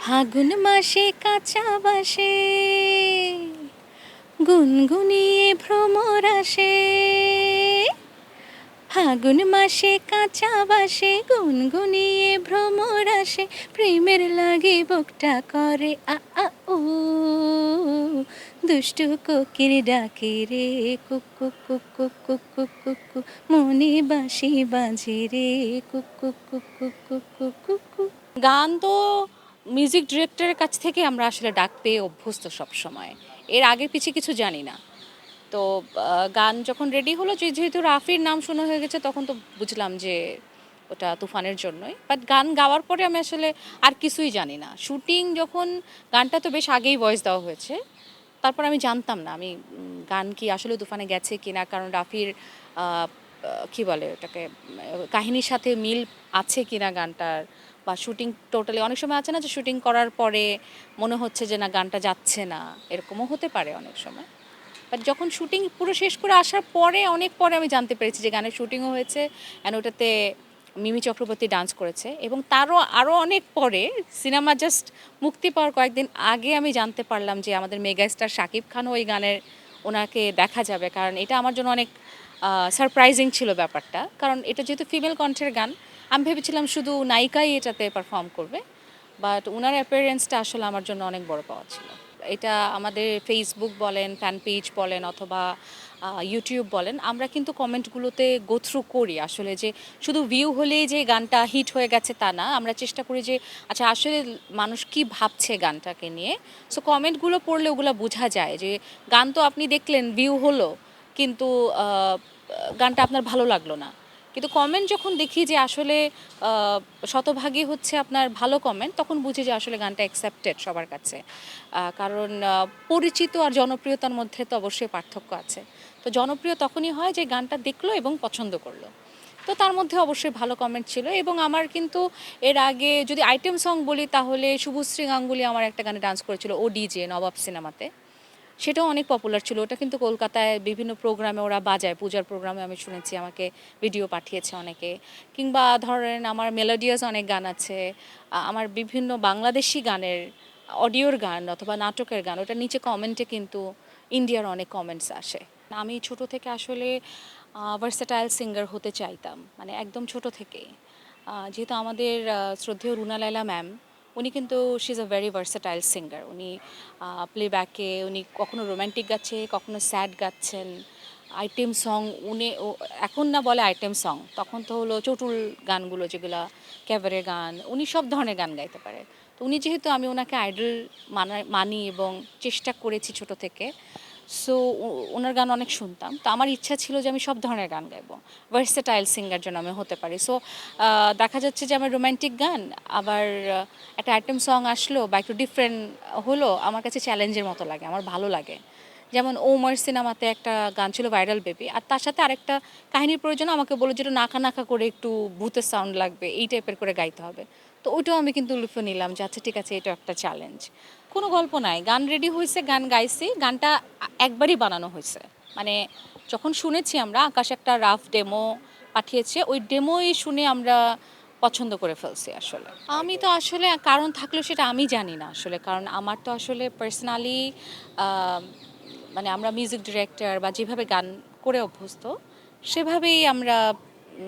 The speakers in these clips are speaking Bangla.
ফাগুন মাসে কাঁচা বাসে গুনগুনিয়ে ভ্রমর আসে। ফাগুন মাসে কাঁচা বাসে গুনগুনিয়ে ভ্রমর আসে। প্রেমের লাগে বুকটা করে আ আ উ, দুষ্টু কোকির ডাকে রে cook cook cook cook cook cook cook cook, মনে বাঁশি বাজে রে cook cook cook cook cook cook cook cook. গান তো মিউজিক ডিরেক্টরের কাছ থেকে আমরা আসলে ডাক পেয়ে অভ্যস্ত সব সময়, এর আগে পিছে কিছু জানি না। তো গান যখন রেডি হলো, যেহেতু রাফির নাম শোনা হয়ে গেছে, তখন তো বুঝলাম যে ওটা তুফানের জন্যই। বাট গান গাওয়ার পরে আমি আসলে আর কিছুই জানি না। শুটিং যখন, গানটা তো বেশ আগেই ভয়েস দেওয়া হয়েছে, তারপর আমি জানতাম না আমি গান কি আসলে তুফানে গেছে কিনা, কারণ রাফির কি বলে ওটাকে, কাহিনীর সাথে মিল আছে কিনা গানটার, বা শুটিং টোটালি, অনেক সময় আছে না যে শুটিং করার পরে মনে হচ্ছে যে না গানটা যাচ্ছে না, এরকমও হতে পারে অনেক সময়। বাট যখন শুটিং পুরো শেষ করে আসার পরে, অনেক পরে আমি জানতে পেরেছি যে গানের শুটিংও হয়েছে, অ্যান্ড ওটাতে মিমি চক্রবর্তী ডান্স করেছে। এবং তারও আরও অনেক পরে, সিনেমা জাস্ট মুক্তি পাওয়ার কয়েকদিন আগে আমি জানতে পারলাম যে আমাদের মেগাস্টার শাকিব খানও ওই গানের, ওনাকে দেখা যাবে। কারণ এটা আমার জন্য অনেক সারপ্রাইজিং ছিল ব্যাপারটা, কারণ এটা যেহেতু ফিমেল কণ্ঠের গান, আমি ভেবেছিলাম শুধু নায়িকাই এটাতে পারফর্ম করবে। বাট ওনার অ্যাপিয়ারেন্সটা আসলে আমার জন্য অনেক বড় পাওয়া ছিল। এটা আমাদের ফেসবুক বলেন, ফ্যান পেজ বলেন, অথবা ইউটিউব বলেন, আমরা কিন্তু কমেন্টগুলোতে গো থ্রু করি আসলে, যে শুধু ভিউ হলেই যে গানটা হিট হয়ে গেছে তা না। আমরা চেষ্টা করি যে আচ্ছা আসলে মানুষ কি ভাবছে গানটাকে নিয়ে। সো কমেন্টগুলো পড়লে ওগুলো বোঝা যায় যে গান তো আপনি দেখলেন, ভিউ হলো, কিন্তু গানটা আপনার ভালো লাগলো না। কিন্তু কমেন্ট যখন দেখি যে আসলে শতভাগই হচ্ছে আপনার ভালো কমেন্ট, তখন বুঝি যে আসলে গানটা অ্যাকসেপ্টেড সবার কাছে। কারণ পরিচিত আর জনপ্রিয়তার মধ্যে তো অবশ্যই পার্থক্য আছে। তো জনপ্রিয় তখনই হয় যে গানটা দেখলো এবং পছন্দ করলো। তো তার মধ্যে অবশ্যই ভালো কমেন্ট ছিল। এবং আমার কিন্তু এর আগে যদি আইটেম সং বলি, তাহলে শুভশ্রী গাঙ্গুলি আমার একটা গানে ডান্স করেছিল, ও ডিজে নবাব সিনেমাতে। সেটাও অনেক পপুলার ছিল। ওটা কিন্তু কলকাতায় বিভিন্ন প্রোগ্রামে ওরা বাজায়, পূজার প্রোগ্রামে আমি শুনেছি, আমাকে ভিডিও পাঠিয়েছে অনেকে। কিংবা ধরেন আমার মেলোডিয়াস অনেক গান আছে, আমার বিভিন্ন বাংলাদেশি গানের অডিওর গান অথবা নাটকের গান, ওটার নিচে কমেন্টে কিন্তু ইন্ডিয়ার অনেক কমেন্টস আসে। আমি ছোট থেকে আসলে ভার্সেটাইল সিঙ্গার হতে চাইতাম, মানে একদম ছোট থেকেই। যেহেতু আমাদের শ্রদ্ধেয় রুনা লায়লা ম্যাম, উনি কিন্তু she is a very versatile singer. উনি প্লেব্যাকে উনি কখনো রোম্যান্টিক গাচ্ছে, কখনো স্যাড গাচ্ছেন, আইটেম সং। এখন না বলে আইটেম সং, তখন তো হলো চটুল গানগুলো, যেগুলো ক্যাবারে গান, উনি সব ধরনের গান গাইতে পারে। তো উনি যেহেতু, আমি ওনাকে আইডল মানি এবং চেষ্টা করেছি ছোট থেকে। সো ওনার গান অনেক শুনতাম। তো আমার ইচ্ছা ছিল যে আমি সব ধরনের গান গাইবো, ভার্সেটাইল সিঙ্গার যেন আমি হতে পারি। সো দেখা যাচ্ছে যে আমার রোম্যান্টিক গান, আবার একটা আইটেম সং আসলো বা একটু ডিফারেন্ট হলো, আমার কাছে চ্যালেঞ্জের মতো লাগে, আমার ভালো লাগে। যেমন ওমর সিনেমাতে একটা গান ছিল ভাইরাল বেবি, আর তার সাথে আরেকটা কাহিনীর প্রয়োজন, আমাকে বলে যেটা নাকা নাকা করে একটু ভূতের সাউন্ড লাগবে, এই টাইপের করে গাইতে হবে। তো ওইটাও আমি কিন্তু লুফে নিলাম যে আচ্ছা ঠিক আছে, এটা একটা চ্যালেঞ্জ। কোনো গল্প নাই, গান রেডি হয়েছে, গান গাইছি। গানটা একবারই বানানো হয়েছে, মানে যখন শুনেছি আমরা, আকাশ একটা রাফ ডেমো পাঠিয়েছে, ওই ডেমোই শুনে আমরা পছন্দ করে ফেলছি আসলে। আমি তো আসলে কারণ থাকলেও সেটা আমি জানি না আসলে, কারণ আমার তো আসলে পার্সোনালি মানে আমরা মিউজিক ডিরেক্টর বা যেভাবে গান করে অভ্যস্ত, সেভাবেই আমরা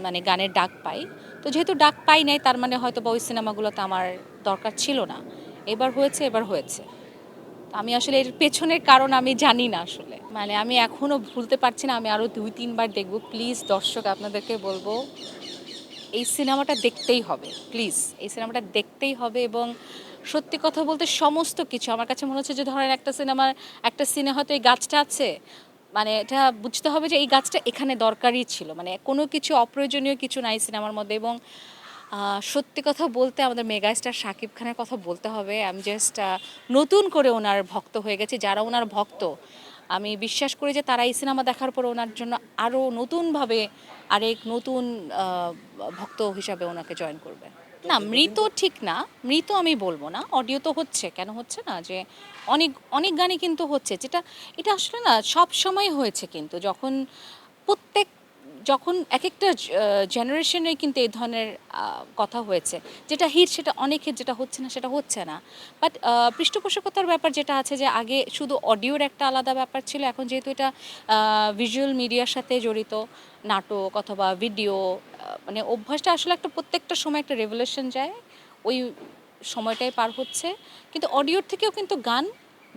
মানে গানের ডাক পাই। তো যেহেতু ডাক পাই নাই, তার মানে হয়তো বা ওই সিনেমাগুলোতে আমার দরকার ছিল না। এবার হয়েছে, এবার হয়েছে। আমি আসলে এর পেছনের কারণ আমি জানি না আসলে, মানে আমি এখনও ভুলতে পারছি না। আমি আরও 2-3 বার দেখব। প্লিজ দর্শক, আপনাদেরকে বলবো এই সিনেমাটা দেখতেই হবে, প্লিজ এই সিনেমাটা দেখতেই হবে। এবং সত্যি কথা বলতে সমস্ত কিছু আমার কাছে মনে হচ্ছে যে ধরেন একটা সিনেমার একটা সিনে হয়তো এই গাছটা আছে, মানে এটা বুঝতে হবে যে এই গাছটা এখানে দরকারই ছিল, মানে কোনো কিছু অপ্রয়োজনীয় কিছু নাই সিনেমার মধ্যে। এবং সত্যি কথা বলতে আমাদের মেগাস্টার শাকিব খানের কথা বলতে হবে। আমি জাস্ট নতুন করে ওনার ভক্ত হয়ে গেছি। যারা ওনার ভক্ত, আমি বিশ্বাস করি যে তারা এই সিনেমা দেখার পর ওনার জন্য আরও নতুনভাবে আরেক নতুন ভক্ত হিসাবে ওনাকে জয়েন করবে। না, মৃত ঠিক না, মৃত আমি বলবো না। অডিও তো হচ্ছে, কেন হচ্ছে না, যে অনেক অনেক গানই কিন্তু হচ্ছে, যেটা এটা আসলে না সব সময় হয়েছে। কিন্তু যখন প্রত্যেক যখন একেকটা জেনারেশনে কিন্তু এই ধরনের কথা হয়েছে, যেটা হিট সেটা অনেক হিট, যেটা হচ্ছে না সেটা হচ্ছে না। বাট পৃষ্ঠপোষকতার ব্যাপার যেটা আছে, যে আগে শুধু অডিওর একটা আলাদা ব্যাপার ছিল, এখন যেহেতু এটা ভিজুয়াল মিডিয়ার সাথে জড়িত, নাটক অথবা ভিডিও, মানে অভ্যাসটা আসলে একটা প্রত্যেকটা সময় একটা রেভলিউশন যায়, ওই সময়টাই পার হচ্ছে। কিন্তু অডিওর থেকেও কিন্তু গান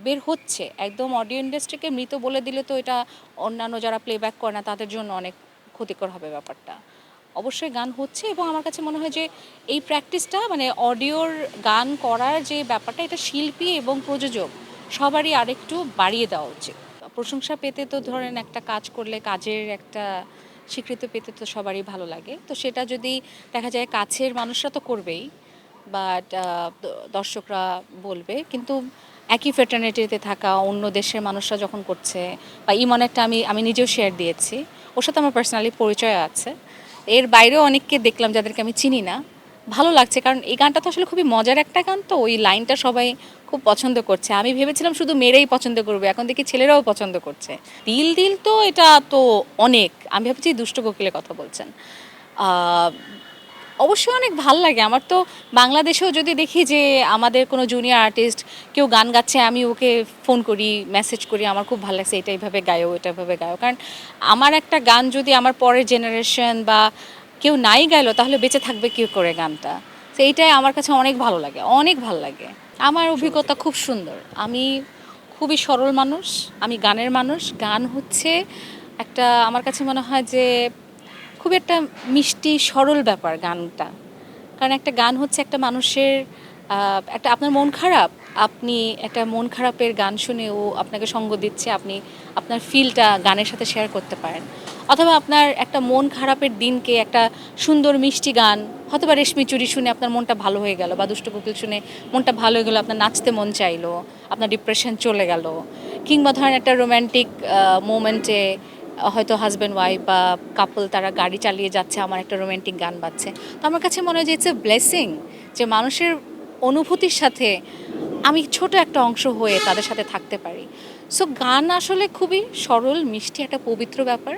বের হচ্ছে, একদম অডিও ইন্ডাস্ট্রিকে মৃত বলে দিলে তো এটা অন্যান্য যারা প্লেব্যাক করে না তাদের জন্য অনেক ক্ষতিকর হবে ব্যাপারটা। অবশ্যই গান হচ্ছে, এবং আমার কাছে মনে হয় যে এই প্র্যাকটিসটা, মানে অডিওর গান করার যে ব্যাপারটা, এটা শিল্পী এবং প্রযোজক সবারই আরেকটু বাড়িয়ে দেওয়া উচিত। প্রশংসা পেতে তো ধরেন একটা কাজ করলে কাজের একটা স্বীকৃতি পেতে তো সবারই ভালো লাগে, তো সেটা যদি দেখা যায় কাছের মানুষরা তো করবেই, বাট দর্শকরা বলবে। কিন্তু একই ফ্রেটার্নিটিতে থাকা অন্য দেশের মানুষরা যখন করছে, বা ইমনেরটা আমি আমি নিজেও শেয়ার দিয়েছি, ওর সাথে আমার পার্সোনালি পরিচয় আছে, এর বাইরেও অনেককে দেখলাম যাদেরকে আমি চিনি না, ভালো লাগছে। কারণ এই গানটা তো আসলে খুবই মজার একটা গান, তো ওই লাইনটা সবাই খুব পছন্দ করছে। আমি ভেবেছিলাম শুধু মেয়েরাই পছন্দ করবে, এখন দেখি ছেলেরাও পছন্দ করছে। দিল দিল তো এটা তো অনেক, আমি ভাবছি দুষ্ট কোকিলের কথা বলছেন। অবশ্যই অনেক ভাল লাগে আমার তো। বাংলাদেশেও যদি দেখি যে আমাদের কোনো জুনিয়র আর্টিস্ট কেউ গান গাচ্ছে, আমি ওকে ফোন করি, মেসেজ করি, আমার খুব ভালো লাগছে, এটা এইভাবে গায়ো, এটা এইভাবে গায়ো। কারণ আমার একটা গান যদি আমার পরের জেনারেশন বা কেউ নাই গাইলো, তাহলে বেঁচে থাকবে কী করে গানটা। তো এইটাই আমার কাছে অনেক ভালো লাগে, অনেক ভালো লাগে। আমার অভিজ্ঞতা খুব সুন্দর। আমি খুবই সরল মানুষ, আমি গানের মানুষ। গান হচ্ছে একটা, আমার কাছে মনে হয় যে খুব একটা মিষ্টি সরল ব্যাপার গানটা। কারণ একটা গান হচ্ছে একটা মানুষের একটা, আপনার মন খারাপ, আপনি একটা মন খারাপের গান শুনে ও আপনাকে সঙ্গ দিচ্ছে, আপনি আপনার ফিলটা গানের সাথে শেয়ার করতে পারেন। অথবা আপনার একটা মন খারাপের দিনকে একটা সুন্দর মিষ্টি গান, হয়তো বা রেশমি চুড়ি শুনে আপনার মনটা ভালো হয়ে গেল, বা দুষ্ট কোকিল শুনে মনটা ভালো হয়ে গেলো, আপনার নাচতে মন চাইলো, আপনার ডিপ্রেশন চলে গেল। কিংবা ধরেন একটা রোম্যান্টিক মোমেন্টে হয়তো হাজব্যান্ড ওয়াইফ বা কাপল তারা গাড়ি চালিয়ে যাচ্ছে, আমার একটা রোম্যান্টিক গান বাজছে, তো আমার কাছে মনে হয় যে ইটস এ ব্লেসিং, যে মানুষের অনুভূতির সাথে আমি ছোট একটা অংশ হয়ে তাদের সাথে থাকতে পারি। সো গান আসলে খুবই সরল মিষ্টি একটা পবিত্র ব্যাপার।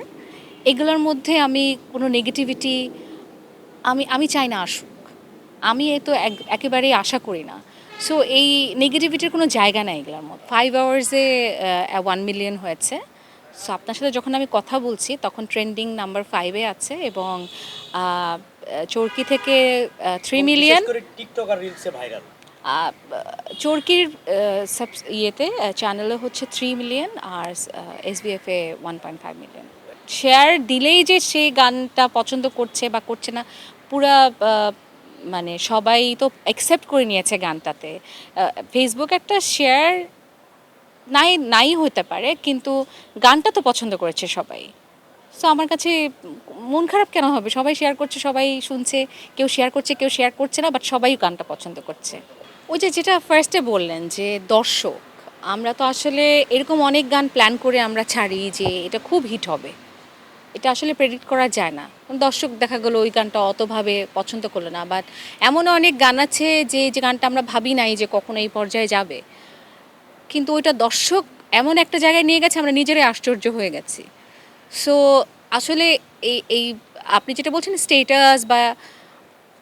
এগুলোর মধ্যে আমি কোনো নেগেটিভিটি আমি আমি চাই না আসুক। আমি এ তো একেবারেই আশা করি না। সো এই নেগেটিভিটির কোনো জায়গা নেই এগুলোর মধ্যে। 5 আওয়ার্সে 1 মিলিয়ন হয়েছে। সো আপনার সাথে যখন আমি কথা বলছি তখন ট্রেন্ডিং নাম্বার 5 এ আছে, এবং চরকি থেকে 3 মিলিয়ন, টিকটক আর রিলসে ভাইরাল। চরকির ইয়েতে চ্যানেলে হচ্ছে 3 মিলিয়ন, আর এসবিএফ এ 1.5 মিলিয়ন। শেয়ার দিলেই যে সে গানটা পছন্দ করছে বা করছে না, পুরা মানে সবাই তো অ্যাকসেপ্ট করে নিয়েছে গানটাতে। ফেসবুক একটা শেয়ার নাই নাই হতে পারে, কিন্তু গানটা তো পছন্দ করেছে সবাই। সো আমার কাছে মন খারাপ কেন হবে? সবাই শেয়ার করছে, সবাই শুনছে, কেউ শেয়ার করছে, কেউ শেয়ার করছে না, বাট সবাই গানটা পছন্দ করছে। ওই যে যেটা ফার্স্টে বললেন যে দর্শক, আমরা তো আসলে এরকম অনেক গান প্ল্যান করে আমরা ছাড়ি যে এটা খুব হিট হবে, এটা আসলে প্রেডিক্ট করা যায় না। দর্শক দেখা গেলো ওই গানটা অতভাবে পছন্দ করলো না, বাট এমনও অনেক গান আছে যে যে গানটা আমরা ভাবি নাই যে কখনো এই পর্যায়ে যাবে, কিন্তু ওইটা দর্শক এমন একটা জায়গায় নিয়ে গেছে, আমরা নিজেরাই আশ্চর্য হয়ে গেছি। সো আসলে এই এই আপনি যেটা বলছেন স্টেটাস, বা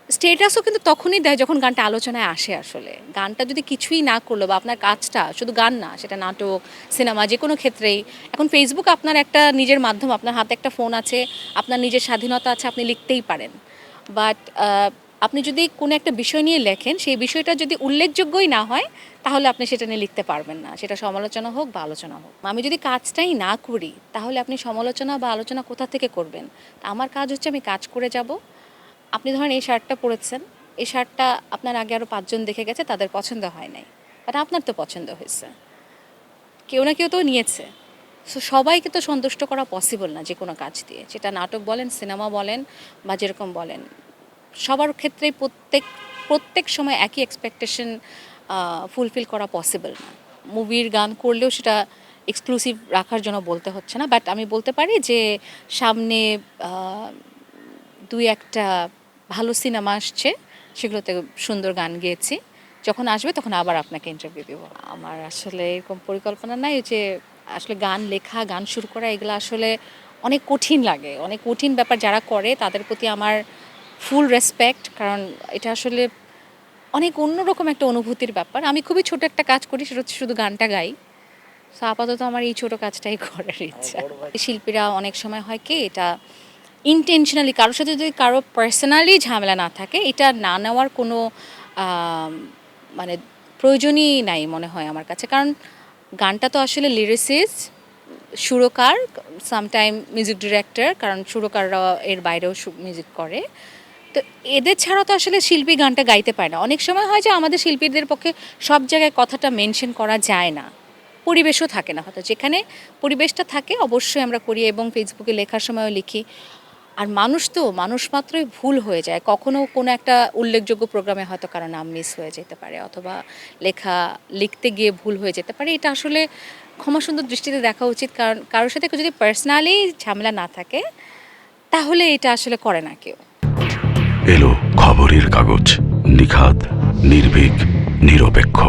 স্টেটাসও কিন্তু তখনই দেয় যখন গানটা আলোচনায় আসে। আসলে গানটা যদি কিছুই না করলো, বা আপনার কাজটা শুধু গান না, সেটা নাটক, সিনেমা, যে কোনো ক্ষেত্রেই এখন ফেসবুক আপনার একটা নিজের মাধ্যম, আপনার হাতে একটা ফোন আছে, আপনার নিজের স্বাধীনতা আছে, আপনি লিখতেই পারেন। বাট আপনি যদি কোনো একটা বিষয় নিয়ে লেখেন, সেই বিষয়টা যদি উল্লেখযোগ্যই না হয়, তাহলে আপনি সেটা নিয়ে লিখতে পারবেন না, সেটা সমালোচনা হোক বা আলোচনা হোক। আমি যদি কাজটাই না করি, তাহলে আপনি সমালোচনা বা আলোচনা কোথা থেকে করবেন? আমার কাজ হচ্ছে আমি কাজ করে যাব। আপনি ধরেন এই শার্টটা পরেছেন, এই শার্টটা আপনার আগে আরও 5 জন দেখে গেছে, তাদের পছন্দ হয় নাই, বাট আপনার তো পছন্দ হয়েছে, কেউ না কেউ তো নিয়েছে। সো সবাইকে তো সন্তুষ্ট করা পসিবল না যে কোনো কাজ দিয়ে, সেটা নাটক বলেন, সিনেমা বলেন, বা যেরকম বলেন, সবার ক্ষেত্রেই প্রত্যেক সময় একই এক্সপেকটেশন ফুলফিল করা পসিবল না। মুভির গান করলেও সেটা এক্সক্লুসিভ রাখার জন্য বলতে হচ্ছে না, বাট আমি বলতে পারি যে সামনে দুই একটা ভালো সিনেমা আসছে, সেগুলোতে সুন্দর গান গেয়েছি। যখন আসবে তখন আবার আপনাকে ইন্টারভিউ দেবো। আমার আসলে এরকম পরিকল্পনা নাই যে আসলে গান লেখা, গান শুরু করা, এগুলো আসলে অনেক কঠিন লাগে, অনেক কঠিন ব্যাপার যারা করে তাদের প্রতি আমার ফুল রেসপেক্ট, কারণ এটা আসলে অনেক অন্যরকম একটা অনুভূতির ব্যাপার। আমি খুবই ছোট একটা কাজ করি, সেটা হচ্ছে শুধু গানটা গাই। সো আপাতত আমার এই ছোট কাজটাই করার ইচ্ছা। শিল্পীরা অনেক সময় হয় কি, এটা ইন্টেনশনালি কারোর সাথে যদি কারো পার্সোনালি ঝামেলা না থাকে, এটা না নেওয়ার কোনো মানে প্রয়োজনই নাই মনে হয় আমার কাছে। কারণ গানটা তো আসলে লিরিসিস্ট, সুরকার, সামটাইম মিউজিক ডিরেক্টর, কারণ সুরকাররা এর বাইরেও মিউজিক করে। তো এদের ছাড়া তো আসলে শিল্পী গানটা গাইতে পারে না। অনেক সময় হয় যে আমাদের শিল্পীদের পক্ষে সব জায়গায় কথাটা মেনশন করা যায় না, পরিবেশও থাকে না হয়তো। যেখানে পরিবেশটা থাকে অবশ্যই আমরা করি, এবং ফেসবুকে লেখার সময়ও লিখি। আর মানুষ মাত্রই ভুল হয়ে যায়, কখনো কোনো একটা উল্লেখযোগ্য প্রোগ্রামে হয়তো কারো নাম মিস হয়ে যেতে পারে, অথবা লিখতে গিয়ে ভুল হয়ে যেতে পারে। এটা আসলে ক্ষমাসুন্দর দৃষ্টিতে দেখা উচিত, কারণ কারোর সাথে যদি পার্সোনালি ঝামেলা না থাকে তাহলে এটা আসলে করে না কেউ। এলো খবরের কাগজ, নিখাত, নির্ভীক, নিরপেক্ষ।